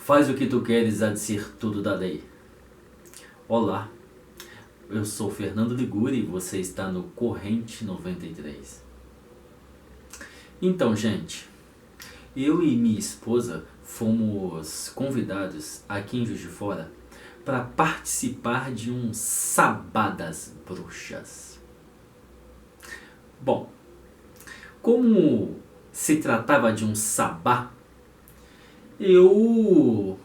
Faz o que tu queres, há de ser tudo da lei. Olá, eu sou Fernando Liguri e você está no Corrente 93. Então, gente, eu e minha esposa fomos convidados aqui em Juiz de Fora para participar de um Sabá das Bruxas. Bom, como se tratava de um sabá, eu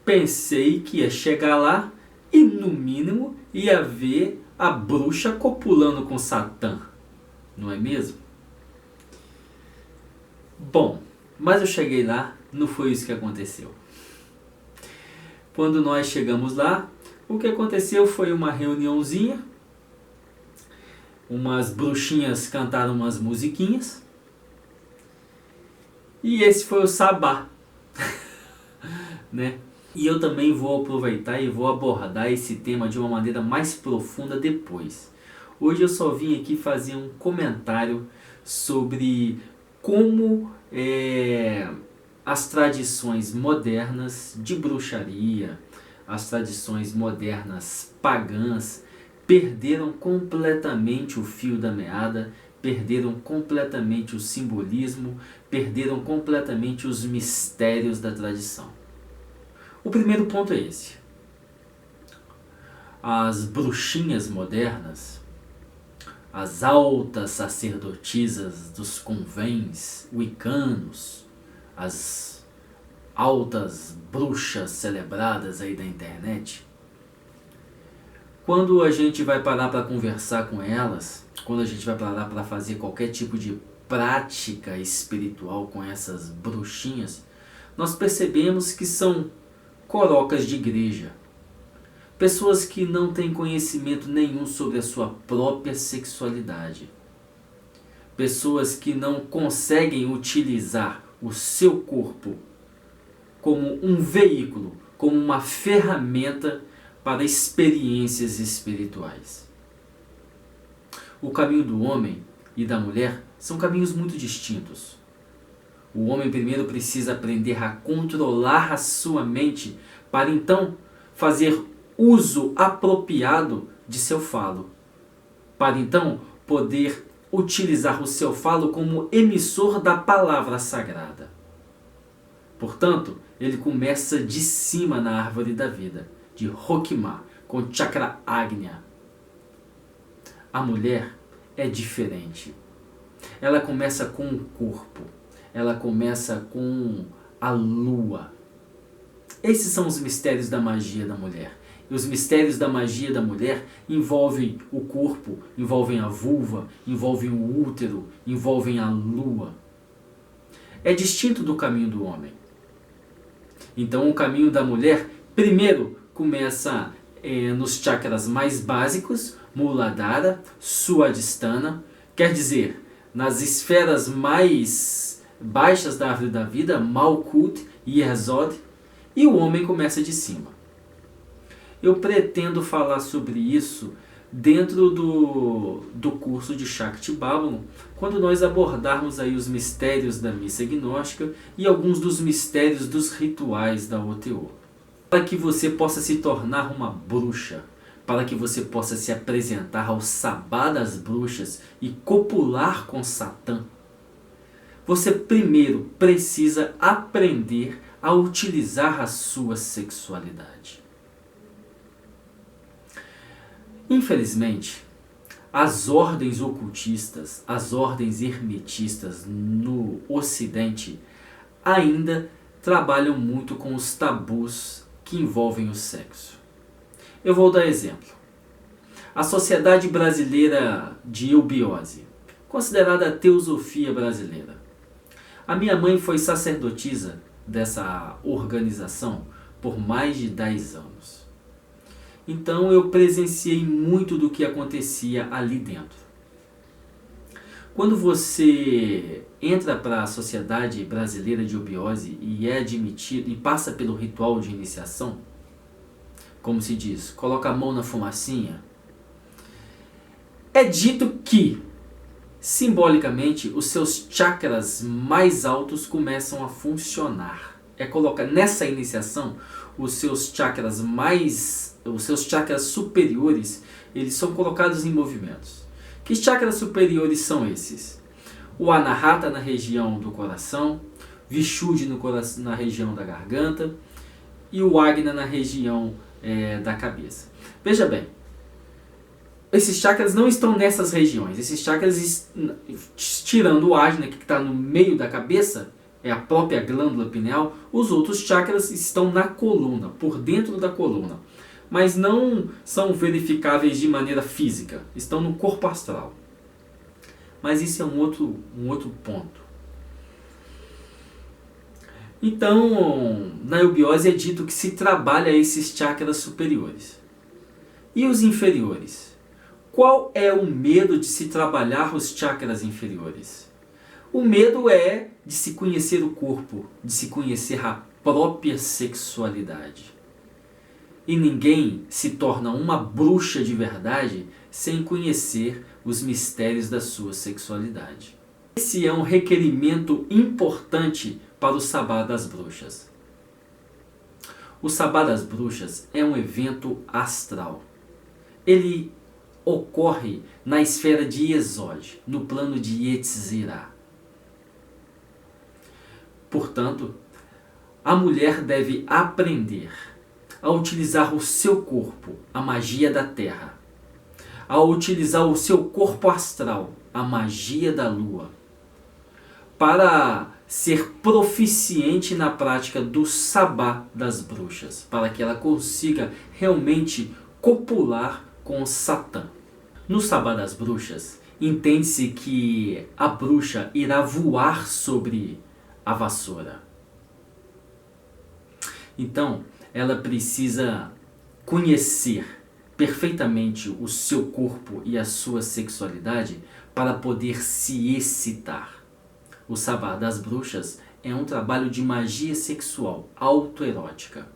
pensei que ia chegar lá e no mínimo ia ver a bruxa copulando com Satã, não é mesmo? Bom, mas eu cheguei lá, não foi isso que aconteceu. Quando nós chegamos lá, o que aconteceu foi uma reuniãozinha, umas bruxinhas cantaram umas musiquinhas, e esse foi o sabá, né? E eu também vou aproveitar e vou abordar esse tema de uma maneira mais profunda depois. Hoje eu só vim aqui fazer um comentário sobre como as tradições modernas de bruxaria, as tradições modernas pagãs, perderam completamente o fio da meada, perderam completamente o simbolismo, perderam completamente os mistérios da tradição. O primeiro ponto é esse. As bruxinhas modernas, as altas sacerdotisas dos convents wiccanos, as altas bruxas celebradas aí da internet, quando a gente vai parar para conversar com elas, quando a gente vai parar para fazer qualquer tipo de prática espiritual com essas bruxinhas, nós percebemos que são corocas de igreja, pessoas que não têm conhecimento nenhum sobre a sua própria sexualidade, pessoas que não conseguem utilizar o seu corpo como um veículo, como uma ferramenta para experiências espirituais. O caminho do homem e da mulher são caminhos muito distintos. O homem primeiro precisa aprender a controlar a sua mente para então fazer uso apropriado de seu falo. Para então poder utilizar o seu falo como emissor da palavra sagrada. Portanto, ele começa de cima na árvore da vida, de Rokima, com Chakra Agnya. A mulher é diferente. Ela começa com o corpo. Ela começa com a lua. Esses são os mistérios da magia da mulher. E os mistérios da magia da mulher envolvem o corpo, envolvem a vulva, envolvem o útero, envolvem a lua. É distinto do caminho do homem. Então o caminho da mulher, primeiro, começa nos chakras mais básicos, Muladhara, Swadhisthana, quer dizer, nas esferas mais baixas da árvore da vida, Malkut e Yesod, e o homem começa de cima. Eu pretendo falar sobre isso dentro do curso de Shakti Babylon, quando nós abordarmos aí os mistérios da missa gnóstica e alguns dos mistérios dos rituais da OTO. Para que você possa se tornar uma bruxa, para que você possa se apresentar ao sabá das bruxas e copular com Satã, você primeiro precisa aprender a utilizar a sua sexualidade. Infelizmente, as ordens ocultistas, as ordens hermetistas no Ocidente ainda trabalham muito com os tabus que envolvem o sexo. Eu vou dar exemplo. A Sociedade Brasileira de Eubiose, considerada a teosofia brasileira. A minha mãe foi sacerdotisa dessa organização por mais de 10 anos. Então eu presenciei muito do que acontecia ali dentro. Quando você entra para a Sociedade Brasileira de Eubiose e é admitido e passa pelo ritual de iniciação, como se diz, coloca a mão na fumacinha, é dito que, simbolicamente, os seus chakras mais altos começam a funcionar. é colocar nessa iniciação os seus chakras superiores, eles são colocados em movimentos. Que chakras superiores são esses? O Anahata na região do coração, Vishuddhi na região da garganta e o Agna na região da cabeça. Veja bem, esses chakras não estão nessas regiões. Esses chakras, tirando o Ajna, que está no meio da cabeça, é a própria glândula pineal, os outros chakras estão na coluna, por dentro da coluna. Mas não são verificáveis de maneira física, estão no corpo astral. Mas isso é um outro ponto. Então, na eubiose é dito que se trabalha esses chakras superiores. E os inferiores? Qual é o medo de se trabalhar os chakras inferiores? O medo é de se conhecer o corpo, de se conhecer a própria sexualidade. E ninguém se torna uma bruxa de verdade sem conhecer os mistérios da sua sexualidade. Esse é um requerimento importante para o Sabá das Bruxas. O Sabá das Bruxas é um evento astral. Ele ocorre na esfera de Yesod, no plano de Yetzirah. Portanto, a mulher deve aprender a utilizar o seu corpo, a magia da terra, a utilizar o seu corpo astral, a magia da lua, para ser proficiente na prática do Sabá das Bruxas, para que ela consiga realmente copular com Satã. No Sabá das Bruxas, entende-se que a bruxa irá voar sobre a vassoura. Então, ela precisa conhecer perfeitamente o seu corpo e a sua sexualidade para poder se excitar. O Sabá das Bruxas é um trabalho de magia sexual autoerótica.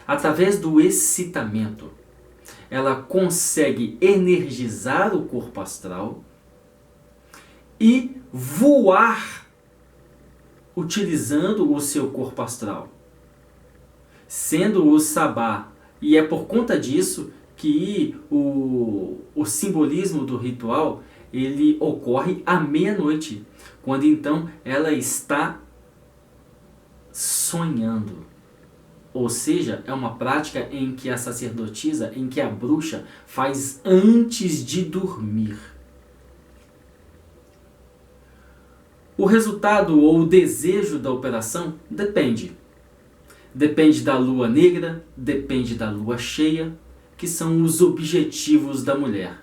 Através do excitamento, ela consegue energizar o corpo astral e voar utilizando o seu corpo astral, sendo o Sabá. E é por conta disso que o simbolismo do ritual ele ocorre à meia-noite, quando então ela está sonhando. Ou seja, é uma prática em que a sacerdotisa, em que a bruxa faz antes de dormir. O resultado ou o desejo da operação depende. Depende da lua negra, depende da lua cheia, que são os objetivos da mulher.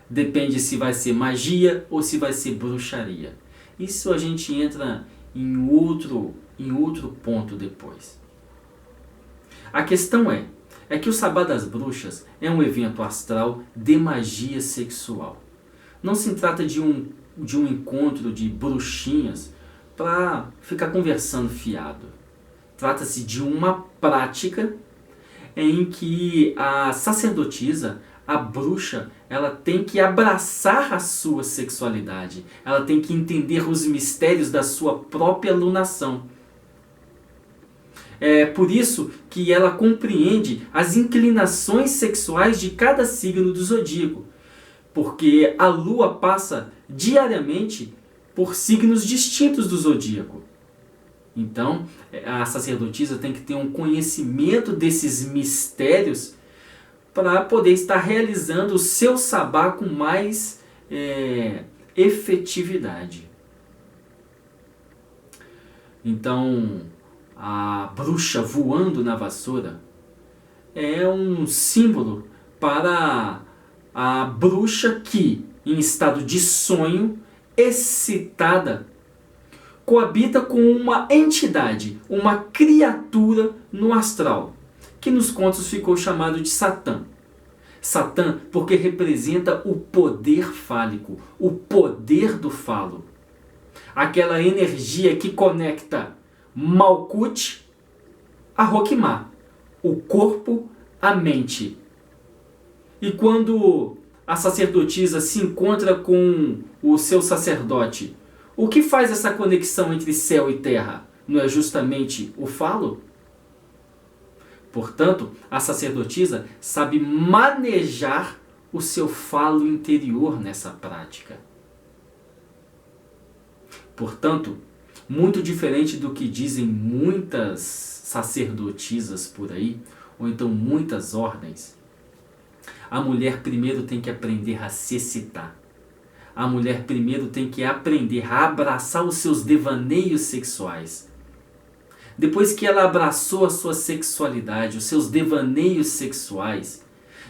Depende se vai ser magia ou se vai ser bruxaria. Isso a gente entra em outro ponto depois. A questão é que o Sabá das Bruxas é um evento astral de magia sexual. Não se trata de um encontro de bruxinhas para ficar conversando fiado. Trata-se de uma prática em que a sacerdotisa, a bruxa, ela tem que abraçar a sua sexualidade. Ela tem que entender os mistérios da sua própria lunação. É por isso que ela compreende as inclinações sexuais de cada signo do zodíaco. Porque a lua passa diariamente por signos distintos do zodíaco. Então, a sacerdotisa tem que ter um conhecimento desses mistérios para poder estar realizando o seu sabá com mais efetividade. Então, a bruxa voando na vassoura é um símbolo para a bruxa que, em estado de sonho, excitada, coabita com uma entidade, uma criatura no astral, que nos contos ficou chamado de Satã. Satã porque representa o poder fálico, o poder do falo. Aquela energia que conecta Malkuth a Roquimá, o corpo à mente. E quando a sacerdotisa se encontra com o seu sacerdote, o que faz essa conexão entre céu e terra? não é justamente o falo? Portanto, a sacerdotisa sabe manejar o seu falo interior nessa prática. Portanto, muito diferente do que dizem muitas sacerdotisas por aí, ou então muitas ordens, a mulher primeiro tem que aprender a se excitar. A mulher primeiro tem que aprender a abraçar os seus devaneios sexuais. Depois que ela abraçou a sua sexualidade, os seus devaneios sexuais,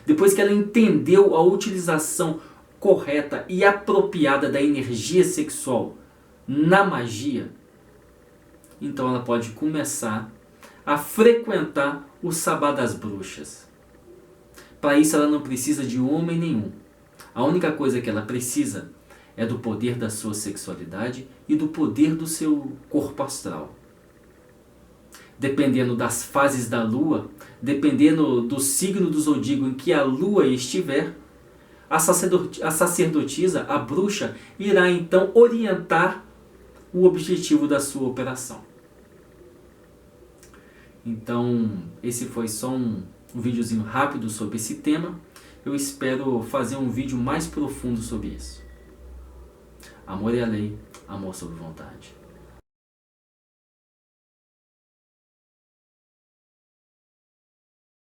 depois que ela entendeu a utilização correta e apropriada da energia sexual na magia, então ela pode começar a frequentar o sabá das bruxas. Para isso ela não precisa de homem nenhum. A única coisa que ela precisa é do poder da sua sexualidade e do poder do seu corpo astral. Dependendo das fases da lua, dependendo do signo do zodíaco em que a lua estiver, a sacerdotisa, a bruxa, irá então orientar o objetivo da sua operação. Então, esse foi só um videozinho rápido sobre esse tema. Eu espero fazer um vídeo mais profundo sobre isso. Amor é a lei, amor sob vontade.